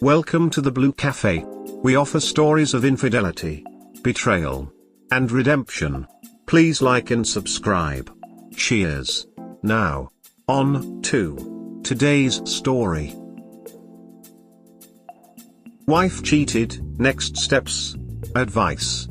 Welcome to the Blue Cafe. We offer stories of infidelity, betrayal, and redemption. Please like and subscribe. Cheers. Now, on to today's story. Wife cheated, next steps, advice.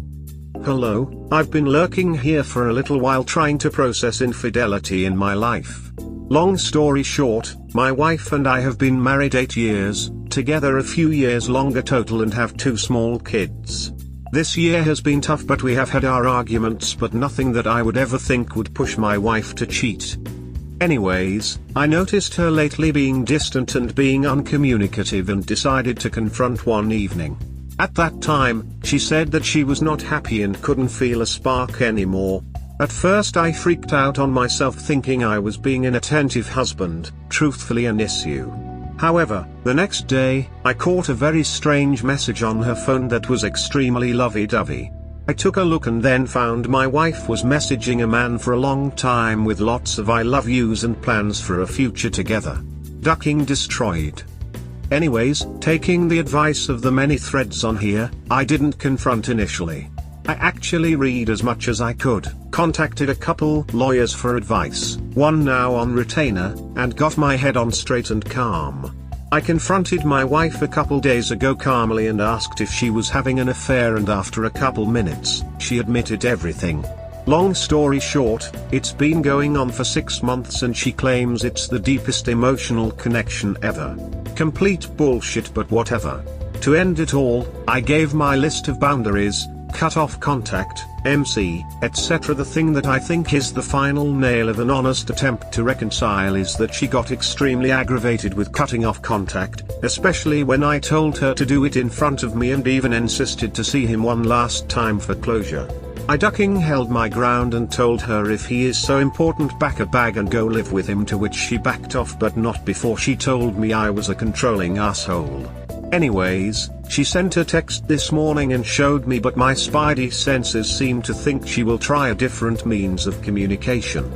Hello, I've been lurking here for a little while trying to process infidelity in my life. Long story short, my wife and I have been married 8 years, together a few years longer total, and have 2 small kids. This year has been tough, but we have had our arguments, but nothing that I would ever think would push my wife to cheat. Anyways, I noticed her lately being distant and being uncommunicative and decided to confront one evening. At that time, she said that she was not happy and couldn't feel a spark anymore. At first I freaked out on myself, thinking I was being an attentive husband, truthfully an issue. However, the next day, I caught a very strange message on her phone that was extremely lovey-dovey. I took a look and then found my wife was messaging a man for a long time with lots of I love yous and plans for a future together. Ducking destroyed. Anyways, taking the advice of the many threads on here, I didn't confront initially. I actually read as much as I could, contacted a couple lawyers for advice, one now on retainer, and got my head on straight and calm. I confronted my wife a couple days ago calmly and asked if she was having an affair, and after a couple minutes, she admitted everything. Long story short, it's been going on for 6 months and she claims it's the deepest emotional connection ever. Complete bullshit, but whatever. To end it all, I gave my list of boundaries, cut off contact, MC, etc. The thing that I think is the final nail of an honest attempt to reconcile is that she got extremely aggravated with cutting off contact, especially when I told her to do it in front of me and even insisted to see him one last time for closure. I ducking held my ground and told her if he is so important, pack a bag and go live with him, to which she backed off, but not before she told me I was a controlling asshole. Anyways, she sent a text this morning and showed me, but my spidey senses seem to think she will try a different means of communication.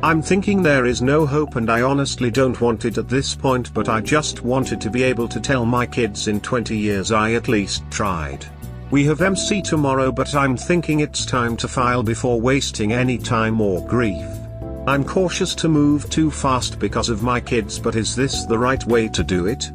I'm thinking there is no hope, and I honestly don't want it at this point, but I just wanted to be able to tell my kids in 20 years I at least tried. We have MC tomorrow, but I'm thinking it's time to file before wasting any time or grief. I'm cautious to move too fast because of my kids, but is this the right way to do it?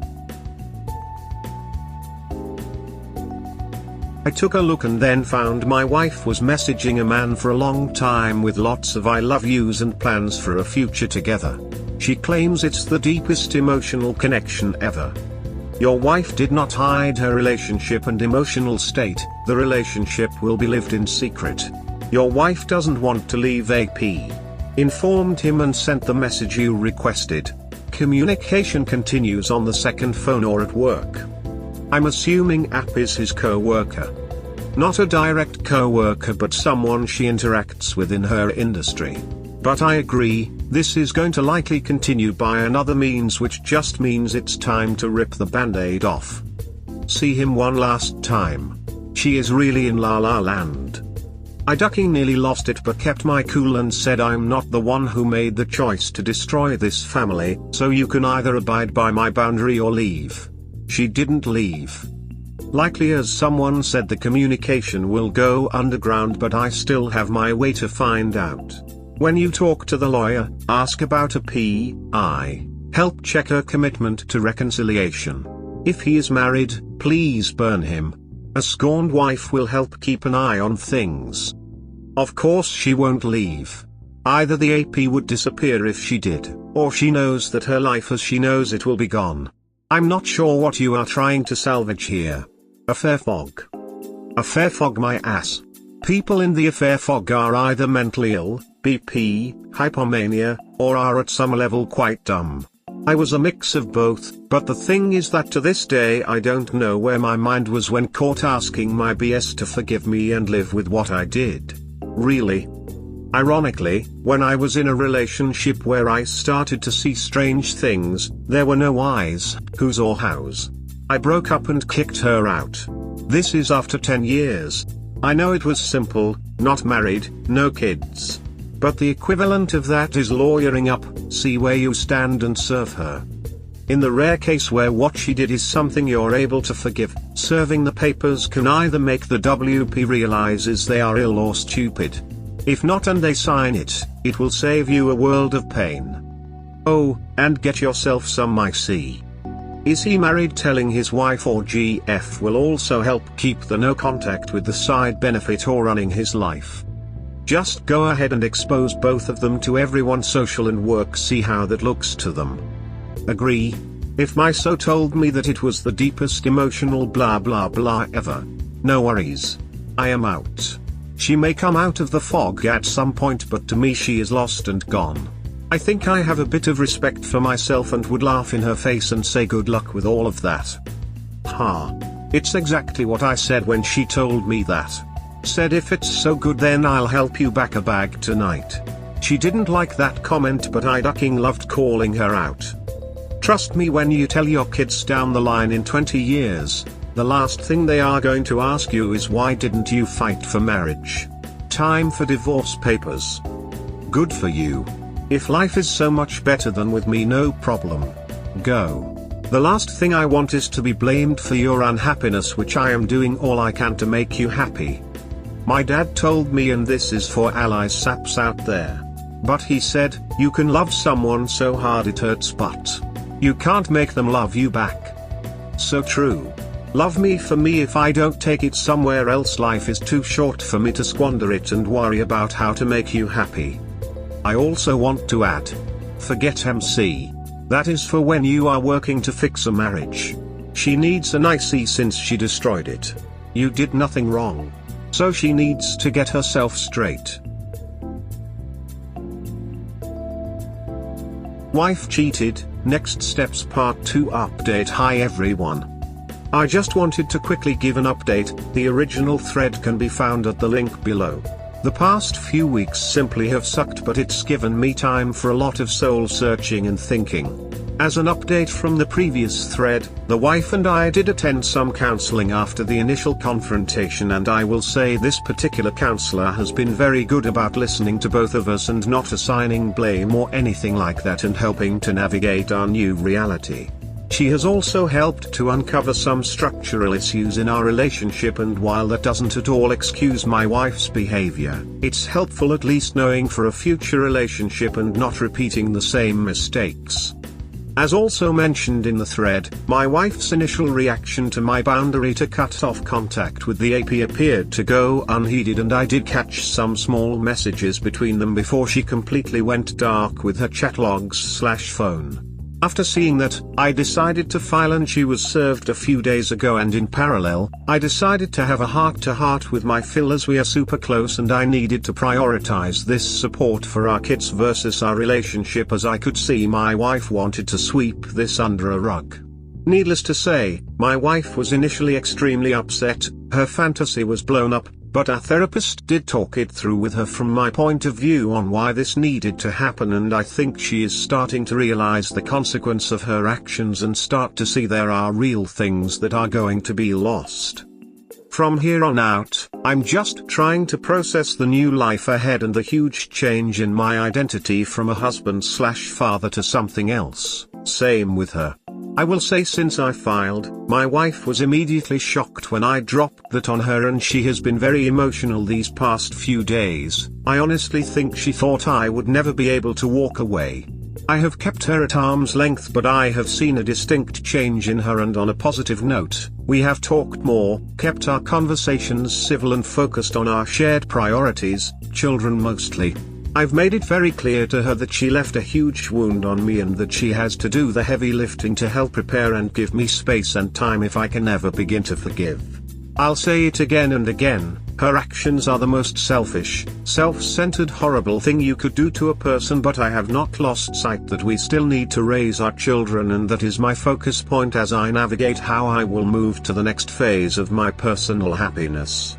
I took a look and then found my wife was messaging a man for a long time with lots of I love yous and plans for a future together. She claims it's the deepest emotional connection ever. Your wife did not hide her relationship and emotional state, the relationship will be lived in secret. Your wife doesn't want to leave AP. Informed him and sent the message you requested. Communication continues on the second phone or at work. I'm assuming App is his co-worker. Not a direct co-worker, but someone she interacts with in her industry. But I agree, this is going to likely continue by another means, which just means it's time to rip the band-aid off. See him one last time. She is really in la la land. I ducking nearly lost it, but kept my cool and said I'm not the one who made the choice to destroy this family, so you can either abide by my boundary or leave. She didn't leave. Likely, as someone said, the communication will go underground, but I still have my way to find out. When you talk to the lawyer, ask about a PI. Help check her commitment to reconciliation. If he is married, please burn him. A scorned wife will help keep an eye on things. Of course she won't leave. Either the AP would disappear if she did, or she knows that her life as she knows it will be gone. I'm not sure what you are trying to salvage here. Affair fog. Affair fog my ass. People in the affair fog are either mentally ill, BP, hypomania, or are at some level quite dumb. I was a mix of both, but the thing is that to this day I don't know where my mind was when caught asking my BS to forgive me and live with what I did. Really. Ironically, when I was in a relationship where I started to see strange things, there were no whys, whos or hows. I broke up and kicked her out. This is after 10 years. I know it was simple, not married, no kids. But the equivalent of that is lawyering up, see where you stand and serve her. In the rare case where what she did is something you're able to forgive, serving the papers can either make the WP realizes they are ill or stupid. If not and they sign it, it will save you a world of pain. Oh, and get yourself some IC. Is he married? Telling his wife or GF will also help keep the no contact with the side benefit or running his life. Just go ahead and expose both of them to everyone, social and work, see how that looks to them. Agree? If my so told me that it was the deepest emotional blah blah blah ever. No worries. I am out. She may come out of the fog at some point, but to me she is lost and gone. I think I have a bit of respect for myself and would laugh in her face and say good luck with all of that. Ha. It's exactly what I said when she told me that. Said if it's so good then I'll help you back a bag tonight. She didn't like that comment, but I ducking loved calling her out. Trust me, when you tell your kids down the line in 20 years, the last thing they are going to ask you is why didn't you fight for marriage? Time for divorce papers. Good for you. If life is so much better than with me, no problem. Go. The last thing I want is to be blamed for your unhappiness, which I am doing all I can to make you happy. My dad told me, and this is for allies saps out there. But he said, you can love someone so hard it hurts, but you can't make them love you back. So true. Love me for me. If I don't take it somewhere else, life is too short for me to squander it and worry about how to make you happy. I also want to add, forget MC. That is for when you are working to fix a marriage. She needs an IC since she destroyed it. You did nothing wrong. So she needs to get herself straight. Wife cheated, next steps part 2 update. Hi everyone. I just wanted to quickly give an update. The original thread can be found at the link below. The past few weeks simply have sucked, but it's given me time for a lot of soul searching and thinking. As an update from the previous thread, the wife and I did attend some counseling after the initial confrontation, and I will say this particular counselor has been very good about listening to both of us and not assigning blame or anything like that, and helping to navigate our new reality. She has also helped to uncover some structural issues in our relationship, and while that doesn't at all excuse my wife's behavior, it's helpful at least knowing for a future relationship and not repeating the same mistakes. As also mentioned in the thread, my wife's initial reaction to my boundary to cut off contact with the AP appeared to go unheeded, and I did catch some small messages between them before she completely went dark with her chat logs/phone. After seeing that, I decided to file, and she was served a few days ago, and in parallel, I decided to have a heart-to-heart with my Phil, as we are super close and I needed to prioritize this support for our kids versus our relationship, as I could see my wife wanted to sweep this under a rug. Needless to say, my wife was initially extremely upset, her fantasy was blown up, but our therapist did talk it through with her from my point of view on why this needed to happen, and I think she is starting to realize the consequence of her actions and start to see there are real things that are going to be lost. From here on out, I'm just trying to process the new life ahead and the huge change in my identity from a husband/father to something else. Same with her. I will say, since I filed, my wife was immediately shocked when I dropped that on her, and she has been very emotional these past few days. I honestly think she thought I would never be able to walk away. I have kept her at arm's length, but I have seen a distinct change in her, and on a positive note, we have talked more, kept our conversations civil and focused on our shared priorities, children mostly. I've made it very clear to her that she left a huge wound on me, and that she has to do the heavy lifting to help repair and give me space and time if I can ever begin to forgive. I'll say it again and again, her actions are the most selfish, self-centered, horrible thing you could do to a person, but I have not lost sight that we still need to raise our children, and that is my focus point as I navigate how I will move to the next phase of my personal happiness.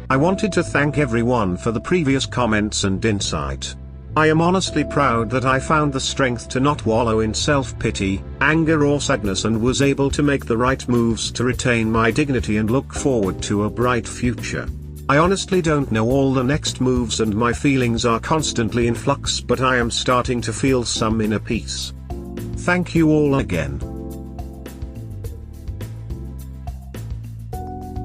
I wanted to thank everyone for the previous comments and insight. I am honestly proud that I found the strength to not wallow in self-pity, anger or sadness, and was able to make the right moves to retain my dignity and look forward to a bright future. I honestly don't know all the next moves, and my feelings are constantly in flux, but I am starting to feel some inner peace. Thank you all again.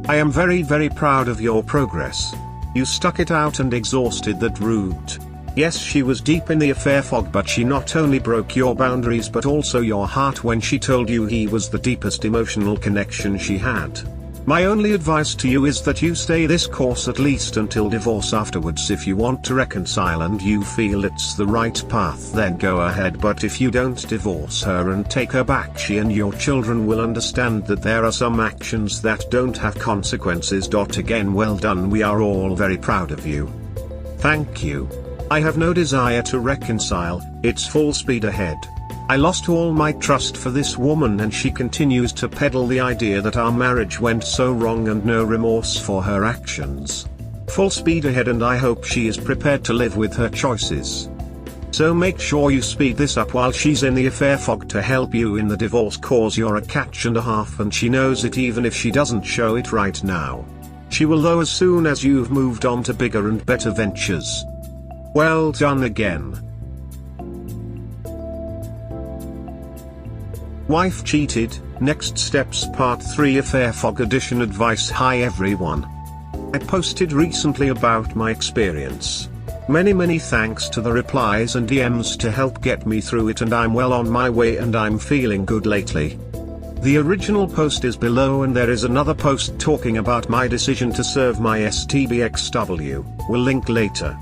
I am very proud of your progress. You stuck it out and exhausted that route. Yes, she was deep in the affair fog, but she not only broke your boundaries but also your heart when she told you he was the deepest emotional connection she had. My only advice to you is that you stay this course at least until divorce. Afterwards, if you want to reconcile and you feel it's the right path, then go ahead, but if you don't divorce her and take her back, she and your children will understand that there are some actions that don't have consequences. Again, well done, we are all very proud of you. Thank you. I have no desire to reconcile, it's full speed ahead. I lost all my trust for this woman and she continues to peddle the idea that our marriage went so wrong and no remorse for her actions. Full speed ahead, and I hope she is prepared to live with her choices. So make sure you speed this up while she's in the affair fog to help you in the divorce, cause you're a catch and a half and she knows it even if she doesn't show it right now. She will though as soon as you've moved on to bigger and better ventures. Well done again. Wife cheated, next steps part 3 affair fog edition advice. Hi everyone. I posted recently about my experience. Many thanks to the replies and DMs to help get me through it, and I'm well on my way and I'm feeling good lately. The original post is below and there is another post talking about my decision to serve my STBXW, will link later.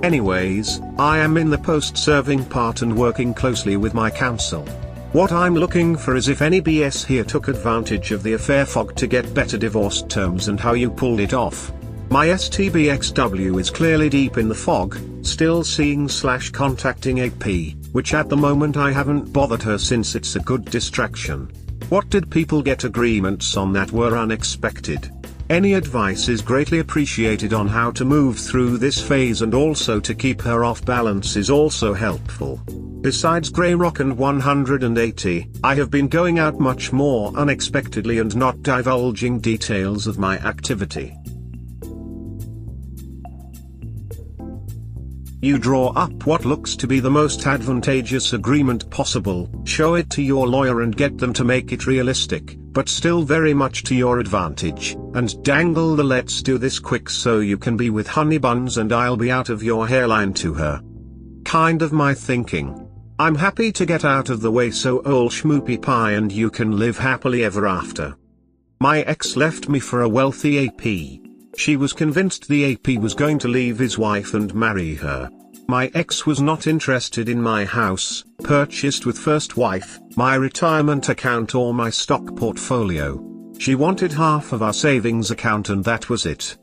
Anyways, I am in the post-serving part and working closely with my counsel. What I'm looking for is if any BS here took advantage of the affair fog to get better divorce terms and how you pulled it off. My STBXW is clearly deep in the fog, still seeing/contacting AP, which at the moment I haven't bothered her since it's a good distraction. What did people get agreements on that were unexpected? Any advice is greatly appreciated on how to move through this phase, and also to keep her off balance is also helpful. Besides Grey Rock and 180, I have been going out much more unexpectedly and not divulging details of my activity. You draw up what looks to be the most advantageous agreement possible, show it to your lawyer and get them to make it realistic, but still very much to your advantage, and dangle the "let's do this quick so you can be with honey buns and I'll be out of your hairline" to her. Kind of my thinking. I'm happy to get out of the way so ol' schmoopy pie and you can live happily ever after. My ex left me for a wealthy AP. She was convinced the AP was going to leave his wife and marry her. My ex was not interested in my house, purchased with first wife, my retirement account or my stock portfolio. She wanted half of our savings account and that was it.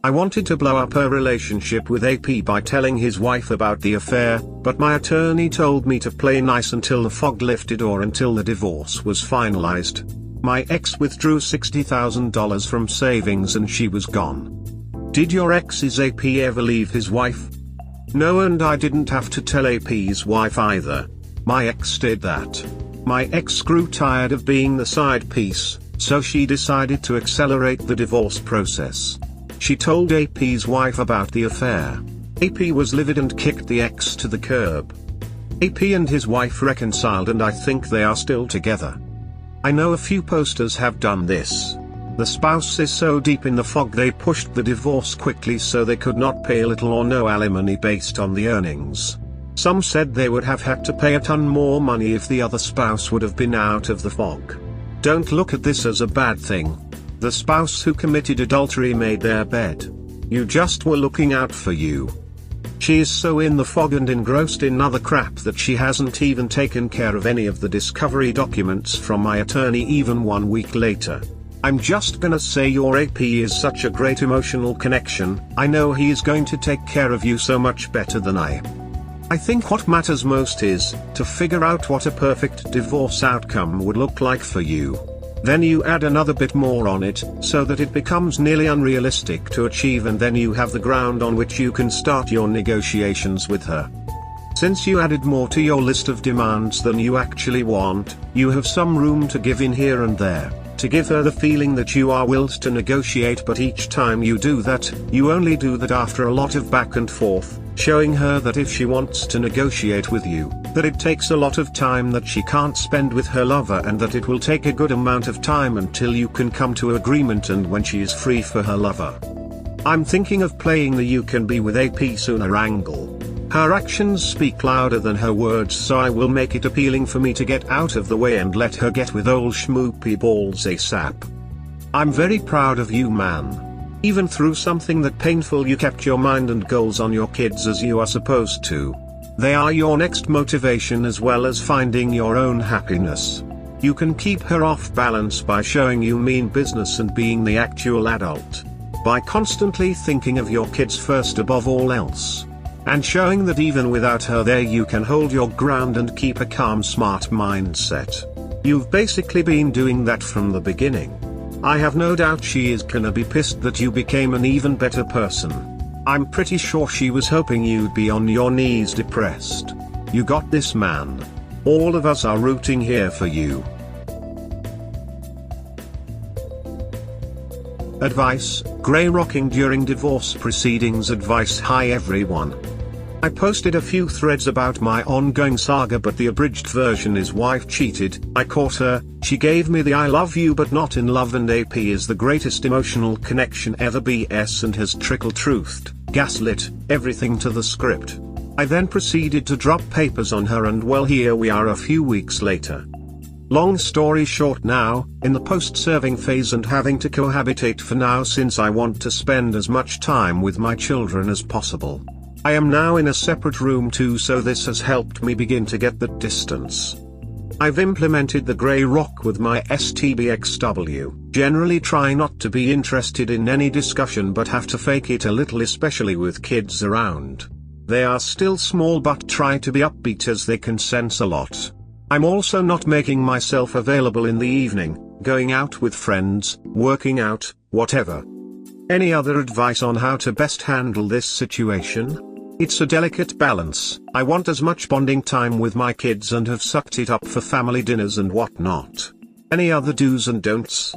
I wanted to blow up her relationship with AP by telling his wife about the affair, but my attorney told me to play nice until the fog lifted or until the divorce was finalized. My ex withdrew $60,000 from savings and she was gone. Did your ex's AP ever leave his wife? No, and I didn't have to tell AP's wife either. My ex did that. My ex grew tired of being the side piece, so she decided to accelerate the divorce process. She told AP's wife about the affair. AP was livid and kicked the ex to the curb. AP and his wife reconciled and I think they are still together. I know a few posters have done this. The spouse is so deep in the fog they pushed the divorce quickly so they could not pay little or no alimony based on the earnings. Some said they would have had to pay a ton more money if the other spouse would have been out of the fog. Don't look at this as a bad thing. The spouse who committed adultery made their bed. You just were looking out for you. She is so in the fog and engrossed in other crap that she hasn't even taken care of any of the discovery documents from my attorney even 1 week later. I'm just gonna say your AP is such a great emotional connection. I know he is going to take care of you so much better than I think what matters most is to figure out what a perfect divorce outcome would look like for you. Then you add another bit more on it, so that it becomes nearly unrealistic to achieve, and then you have the ground on which you can start your negotiations with her. Since you added more to your list of demands than you actually want, you have some room to give in here and there, to give her the feeling that you are willed to negotiate, but each time you do that, you only do that after a lot of back and forth, showing her that if she wants to negotiate with you, That it takes a lot of time that she can't spend with her lover, and that it will take a good amount of time until you can come to agreement and when she is free for her lover. I'm thinking of playing the "you can be with AP sooner" angle. Her actions speak louder than her words, so I will make it appealing for me to get out of the way and let her get with old schmoopy balls ASAP. I'm very proud of you, man. Even through something that painful, you kept your mind and goals on your kids as you are supposed to. They are your next motivation as well as finding your own happiness. You can keep her off balance by showing you mean business and being the actual adult. By constantly thinking of your kids first above all else. And showing that even without her there you can hold your ground and keep a calm, smart mindset. You've basically been doing that from the beginning. I have no doubt she is gonna be pissed that you became an even better person. I'm pretty sure she was hoping you'd be on your knees depressed. You got this, man. All of us are rooting here for you. Advice: grey rocking during divorce proceedings. Advice: hi everyone. I posted a few threads about my ongoing saga, but the abridged version is wife cheated, I caught her, she gave me the "I love you but not in love" and AP is the greatest emotional connection ever BS and has trickle-truthed, gaslit, everything to the script. I then proceeded to drop papers on her, and well, here we are a few weeks later. Long story short, now, in the post-serving phase and having to cohabitate for now since I want to spend as much time with my children as possible. I am now in a separate room too, so this has helped me begin to get that distance. I've implemented the grey rock with my STBXW, generally try not to be interested in any discussion but have to fake it a little, especially with kids around. They are still small but try to be upbeat as they can sense a lot. I'm also not making myself available in the evening, going out with friends, working out, whatever. Any other advice on how to best handle this situation? It's a delicate balance. I want as much bonding time with my kids and have sucked it up for family dinners and whatnot. Any other do's and don'ts?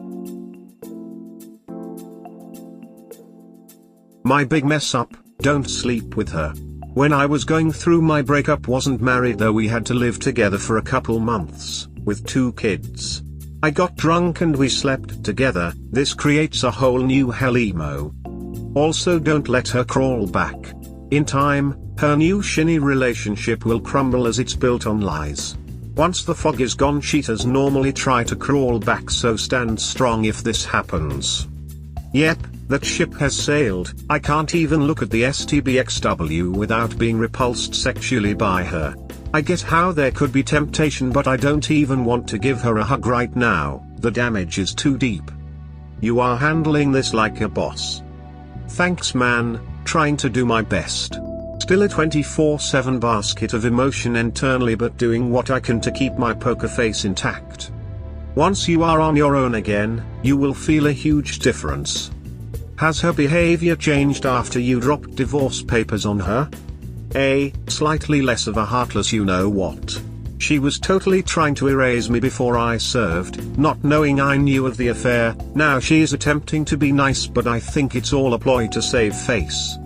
My big mess up: don't sleep with her. When I was going through my breakup, wasn't married though, we had to live together for a couple months, with 2 kids. I got drunk and we slept together. This creates a whole new hell emo. Also, don't let her crawl back. In time, her new shiny relationship will crumble as it's built on lies. Once the fog is gone, cheaters normally try to crawl back, so stand strong if this happens. Yep, that ship has sailed. I can't even look at the STBXW without being repulsed sexually by her. I get how there could be temptation, but I don't even want to give her a hug right now, the damage is too deep. You are handling this like a boss. Thanks, man, trying to do my best. Still a 24/7 basket of emotion internally, but doing what I can to keep my poker face intact. Once you are on your own again, you will feel a huge difference. Has her behavior changed after you dropped divorce papers on her? Slightly less of a heartless you-know-what. She was totally trying to erase me before I served, not knowing I knew of the affair. Now she is attempting to be nice, but I think it's all a ploy to save face.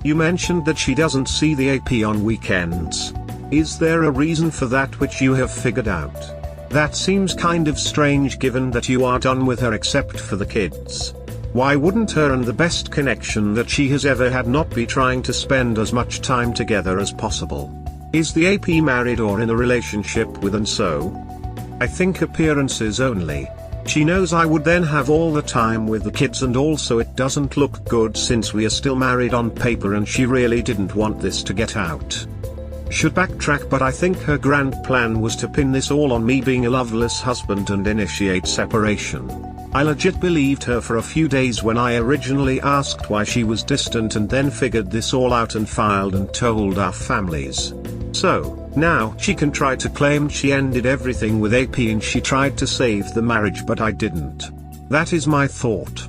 You mentioned that she doesn't see the AP on weekends. Is there a reason for that which you have figured out? That seems kind of strange given that you are done with her except for the kids. Why wouldn't her and the best connection that she has ever had not be trying to spend as much time together as possible? Is the AP married or in a relationship with, and so? I think appearances only. She knows I would then have all the time with the kids, and also it doesn't look good since we are still married on paper and she really didn't want this to get out. Should backtrack, but I think her grand plan was to pin this all on me being a loveless husband and initiate separation. I legit believed her for a few days when I originally asked why she was distant, and then figured this all out and filed and told our families. So, now she can try to claim she ended everything with AP and she tried to save the marriage, but I didn't. That is my thought.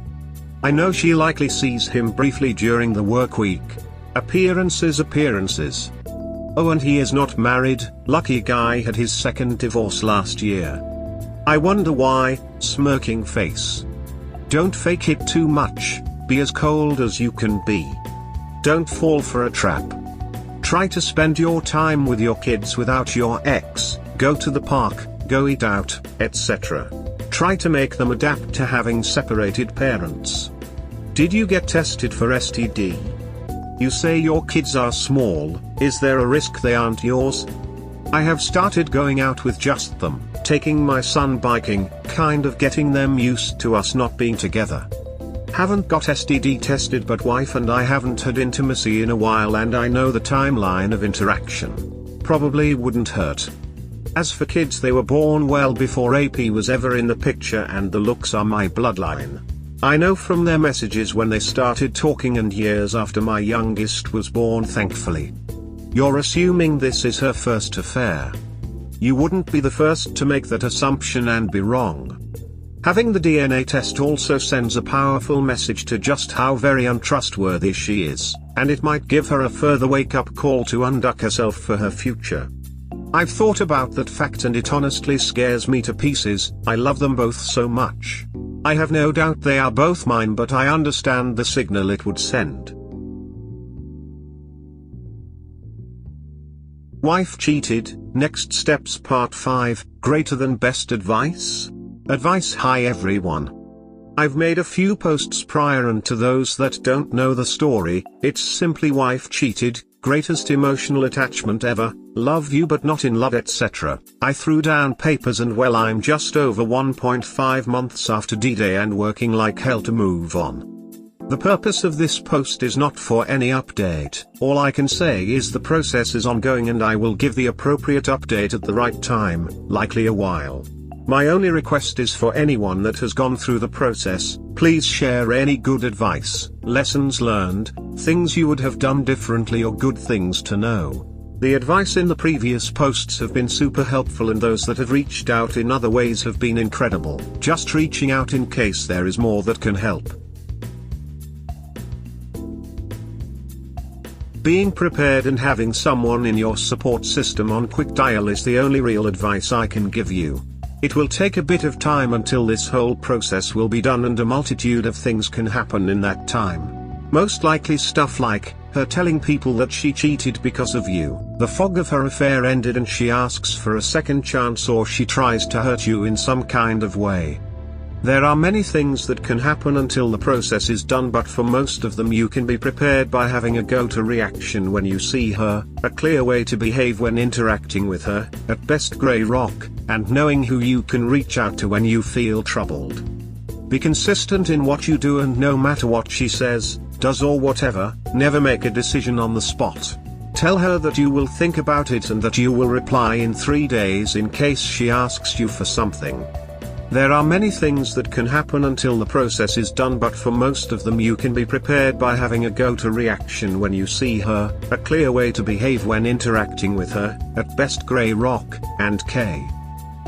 I know she likely sees him briefly during the work week. Appearances. Oh, and he is not married. Lucky guy, had his second divorce last year. I wonder why. Smirking face. Don't fake it too much, be as cold as you can be. Don't fall for a trap. Try to spend your time with your kids without your ex, go to the park, go eat out, etc. Try to make them adapt to having separated parents. Did you get tested for STD? You say your kids are small, is there a risk they aren't yours? I have started going out with just them, taking my son biking, kind of getting them used to us not being together. Haven't got STD tested, but wife and I haven't had intimacy in a while and I know the timeline of interaction. Probably wouldn't hurt. As for kids, they were born well before AP was ever in the picture and the looks are my bloodline. I know from their messages when they started talking and years after my youngest was born, thankfully. You're assuming this is her first affair. You wouldn't be the first to make that assumption and be wrong. Having the DNA test also sends a powerful message to just how very untrustworthy she is, and it might give her a further wake-up call to unduck herself for her future. I've thought about that fact and it honestly scares me to pieces. I love them both so much. I have no doubt they are both mine, but I understand the signal it would send. Wife cheated, next steps part 5, greater than best advice? Advice. Hi everyone. I've made a few posts prior, and to those that don't know the story, it's simply wife cheated, greatest emotional attachment ever, love you but not in love, etc. I threw down papers and well, I'm just over 1.5 months after D-Day and working like hell to move on. The purpose of this post is not for any update. All I can say is the process is ongoing and I will give the appropriate update at the right time, likely a while. My only request is for anyone that has gone through the process, please share any good advice, lessons learned, things you would have done differently or good things to know. The advice in the previous posts have been super helpful and those that have reached out in other ways have been incredible. Just reaching out in case there is more that can help. Being prepared and having someone in your support system on quick dial is the only real advice I can give you. It will take a bit of time until this whole process will be done and a multitude of things can happen in that time. Most likely stuff like, her telling people that she cheated because of you, the fog of her affair ended and she asks for a second chance, or she tries to hurt you in some kind of way. There are many things that can happen until the process is done, but for most of them you can be prepared by having a go-to reaction when you see her, a clear way to behave when interacting with her, at best grey rock, and knowing who you can reach out to when you feel troubled. Be consistent in what you do, and no matter what she says, does or whatever, never make a decision on the spot. Tell her that you will think about it and that you will reply in 3 days in case she asks you for something. There are many things that can happen until the process is done, but for most of them you can be prepared by having a go-to reaction when you see her, a clear way to behave when interacting with her, at best grey rock, and K.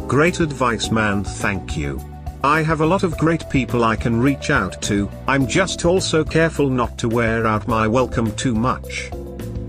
Great advice, man, thank you. I have a lot of great people I can reach out to, I'm just also careful not to wear out my welcome too much.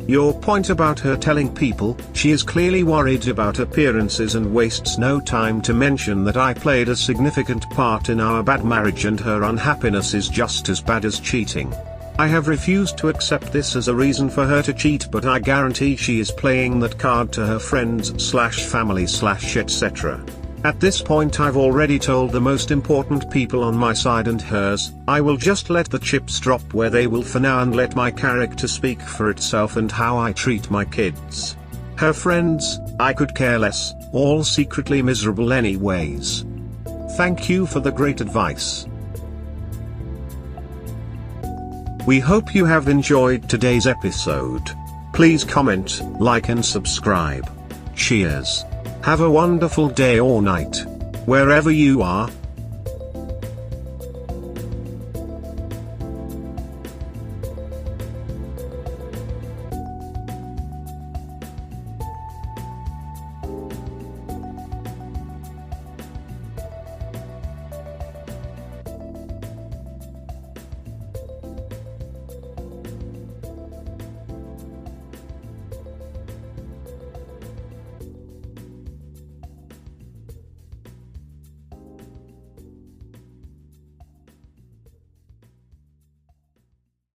Your point about her telling people, she is clearly worried about appearances and wastes no time to mention that I played a significant part in our bad marriage and her unhappiness is just as bad as cheating. I have refused to accept this as a reason for her to cheat, but I guarantee she is playing that card to her friends/family/etc. At this point I've already told the most important people on my side and hers, I will just let the chips drop where they will for now and let my character speak for itself and how I treat my kids. Her friends, I could care less, all secretly miserable anyways. Thank you for the great advice. We hope you have enjoyed today's episode. Please comment, like and subscribe. Cheers. Have a wonderful day or night, wherever you are.